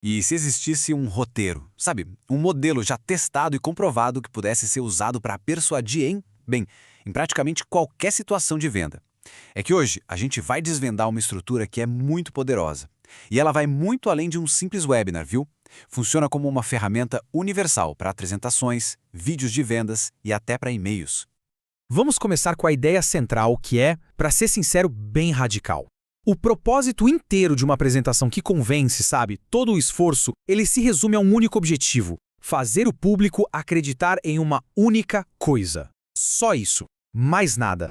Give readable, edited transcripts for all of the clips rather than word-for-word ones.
E se existisse um roteiro, sabe, um modelo já testado e comprovado que pudesse ser usado para persuadir em praticamente qualquer situação de venda. É que hoje a gente vai desvendar uma estrutura que é muito poderosa. E ela vai muito além de um simples webinar, viu? Funciona como uma ferramenta universal para apresentações, vídeos de vendas e até para e-mails. Vamos começar com a ideia central, que é, para ser sincero, bem radical. O propósito inteiro de uma apresentação que convence, sabe, todo o esforço, ele se resume a um único objetivo: fazer o público acreditar em uma única coisa. Só isso. Mais nada.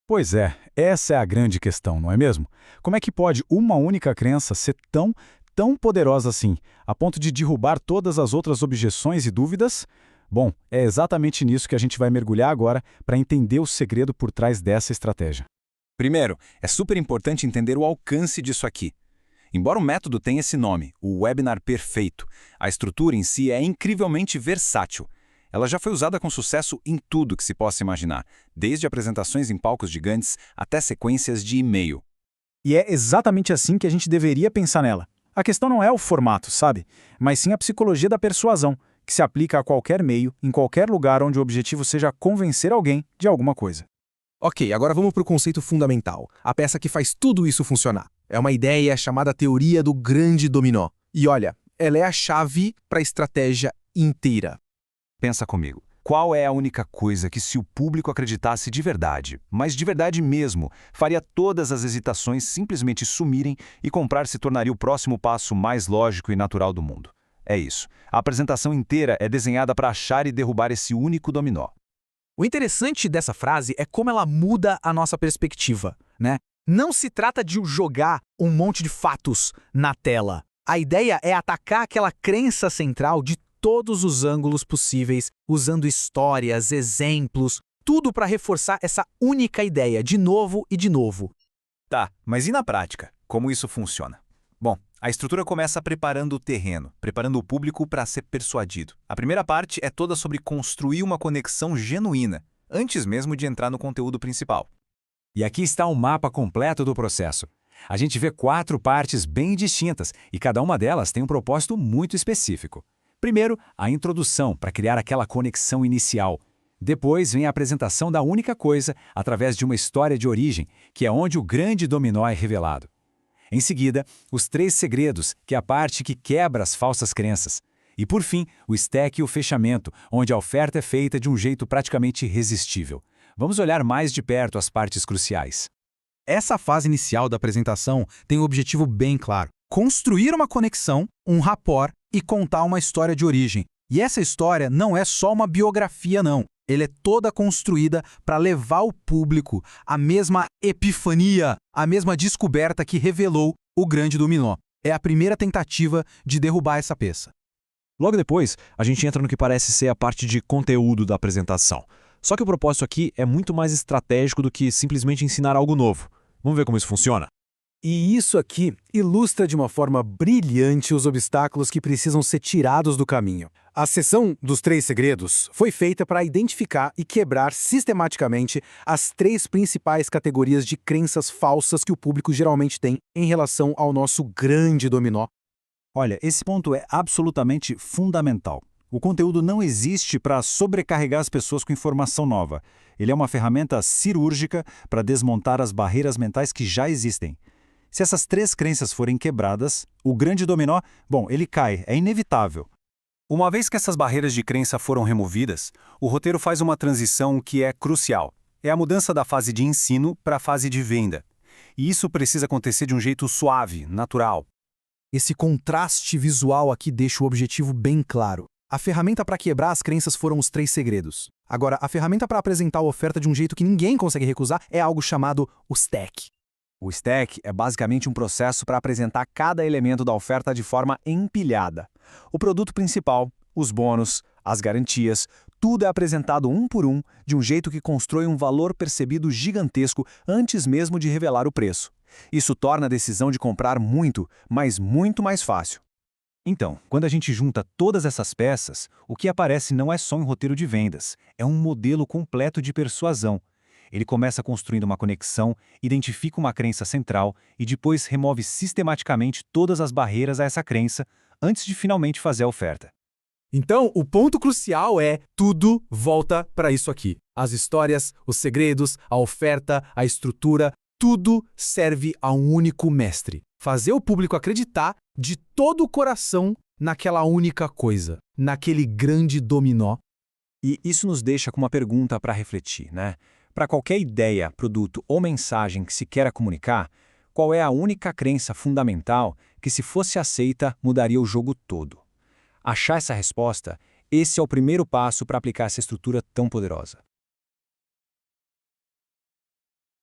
Pois é, essa é a grande questão, não é mesmo? Como é que pode uma única crença ser tão poderosa assim, a ponto de derrubar todas as outras objeções e dúvidas? Bom, é exatamente nisso que a gente vai mergulhar agora para entender o segredo por trás dessa estratégia. Primeiro, é super importante entender o alcance disso aqui. Embora o método tenha esse nome, o webinar perfeito, a estrutura em si é incrivelmente versátil. Ela já foi usada com sucesso em tudo que se possa imaginar, desde apresentações em palcos gigantes até sequências de e-mail. E é exatamente assim que a gente deveria pensar nela. A questão não é o formato, sabe? Mas sim a psicologia da persuasão, que se aplica a qualquer meio, em qualquer lugar onde o objetivo seja convencer alguém de alguma coisa. Ok, agora vamos para o conceito fundamental, a peça que faz tudo isso funcionar. É uma ideia chamada teoria do grande dominó. E olha, ela é a chave para a estratégia inteira. Pensa comigo. Qual é a única coisa que, se o público acreditasse de verdade, mas de verdade mesmo, faria todas as hesitações simplesmente sumirem e comprar se tornaria o próximo passo mais lógico e natural do mundo? É isso. A apresentação inteira é desenhada para achar e derrubar esse único dominó. O interessante dessa frase é como ela muda a nossa perspectiva, né? Não se trata de jogar um monte de fatos na tela. A ideia é atacar aquela crença central de todos os ângulos possíveis, usando histórias, exemplos, tudo para reforçar essa única ideia, de novo e de novo. Tá, mas e na prática? Como isso funciona? Bom, a estrutura começa preparando o terreno, preparando o público para ser persuadido. A primeira parte é toda sobre construir uma conexão genuína, antes mesmo de entrar no conteúdo principal. E aqui está um mapa completo do processo. A gente vê 4 partes bem distintas e cada uma delas tem um propósito muito específico. Primeiro, a introdução, para criar aquela conexão inicial. Depois vem a apresentação da única coisa através de uma história de origem, que é onde o grande dominó é revelado. Em seguida, os 3 segredos, que é a parte que quebra as falsas crenças. E por fim, o stack e o fechamento, onde a oferta é feita de um jeito praticamente irresistível. Vamos olhar mais de perto as partes cruciais. Essa fase inicial da apresentação tem um objetivo bem claro: construir uma conexão, um rapport e contar uma história de origem. E essa história não é só uma biografia, não. Ela é toda construída para levar o público à mesma epifania, à mesma descoberta que revelou o grande dominó. É a primeira tentativa de derrubar essa peça. Logo depois, a gente entra no que parece ser a parte de conteúdo da apresentação. Só que o propósito aqui é muito mais estratégico do que simplesmente ensinar algo novo. Vamos ver como isso funciona? E isso aqui ilustra de uma forma brilhante os obstáculos que precisam ser tirados do caminho. A sessão dos 3 segredos foi feita para identificar e quebrar sistematicamente as 3 principais categorias de crenças falsas que o público geralmente tem em relação ao nosso grande dominó. Olha, esse ponto é absolutamente fundamental. O conteúdo não existe para sobrecarregar as pessoas com informação nova. Ele é uma ferramenta cirúrgica para desmontar as barreiras mentais que já existem. Se essas 3 crenças forem quebradas, o grande dominó, ele cai, é inevitável. Uma vez que essas barreiras de crença foram removidas, o roteiro faz uma transição que é crucial. É a mudança da fase de ensino para a fase de venda. E isso precisa acontecer de um jeito suave, natural. Esse contraste visual aqui deixa o objetivo bem claro. A ferramenta para quebrar as crenças foram os 3 segredos. Agora, a ferramenta para apresentar a oferta de um jeito que ninguém consegue recusar é algo chamado o stack. O stack é basicamente um processo para apresentar cada elemento da oferta de forma empilhada. O produto principal, os bônus, as garantias, tudo é apresentado um por um, de um jeito que constrói um valor percebido gigantesco antes mesmo de revelar o preço. Isso torna a decisão de comprar muito, mas muito mais fácil. Então, quando a gente junta todas essas peças, o que aparece não é só um roteiro de vendas, é um modelo completo de persuasão. Ele começa construindo uma conexão, identifica uma crença central e depois remove sistematicamente todas as barreiras a essa crença antes de finalmente fazer a oferta. Então, o ponto crucial é tudo volta para isso aqui. As histórias, os segredos, a oferta, a estrutura, tudo serve a um único mestre. Fazer o público acreditar de todo o coração naquela única coisa, naquele grande dominó. E isso nos deixa com uma pergunta para refletir, né? Para qualquer ideia, produto ou mensagem que se queira comunicar, qual é a única crença fundamental que, se fosse aceita, mudaria o jogo todo? Achar essa resposta, esse é o primeiro passo para aplicar essa estrutura tão poderosa.